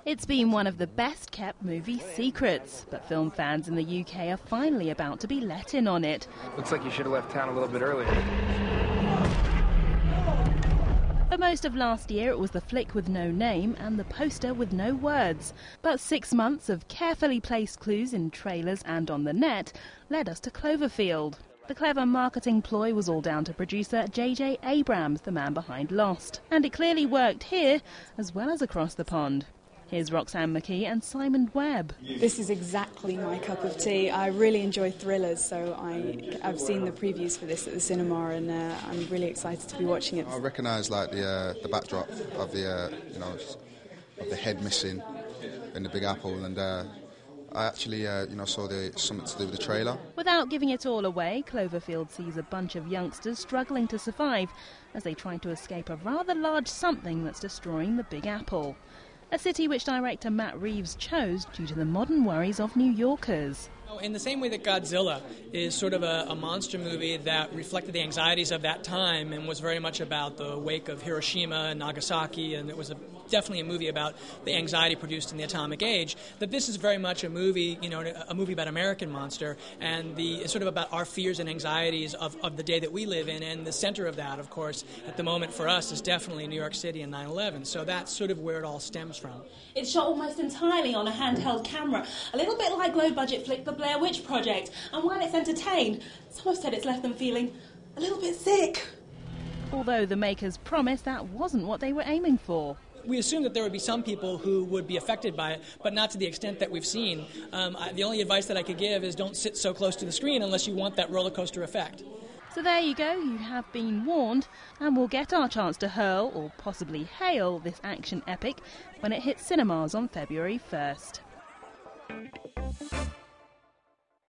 It's been one of the best-kept movie secrets, but film fans in the UK are finally about to be let in on it. Looks like you should have left town a little bit earlier. For most of last year, it was the flick with no name and the poster with no words. But 6 months of carefully placed clues in trailers and on the net led us to Cloverfield. The clever marketing ploy was all down to producer J.J. Abrams, the man behind Lost. And it clearly worked here, as well as across the pond. Here's Roxanne McKee and Simon Webb. This is exactly my cup of tea. I really enjoy thrillers, so I've seen the previews for this at the cinema, and I'm really excited to be watching it. I recognise like the backdrop of the of the head missing in the Big Apple, and I actually saw something to do with the trailer. Without giving it all away, Cloverfield sees a bunch of youngsters struggling to survive as they try to escape a rather large something that's destroying the Big Apple. A city which director Matt Reeves chose due to the modern worries of New Yorkers. In the same way that Godzilla is sort of a monster movie that reflected the anxieties of that time and was very much about the wake of Hiroshima and Nagasaki, and it was definitely a movie about the anxiety produced in the atomic age, that this is very much a movie, a movie about American monster, and it's sort of about our fears and anxieties of the day that we live in, and the center of that, of course, at the moment for us is definitely New York City and 9/11, so that's sort of where it all stems from. It's shot almost entirely on a handheld camera, a little bit like low-budget flick The Blair Witch Project, and while it's entertained, some have said it's left them feeling a little bit sick. Although the makers promised that wasn't what they were aiming for. We assumed that there would be some people who would be affected by it, but not to the extent that we've seen. The only advice that I could give is don't sit so close to the screen unless you want that roller coaster effect. So there you go, you have been warned, and we'll get our chance to hurl, or possibly hail, this action epic when it hits cinemas on February 1st.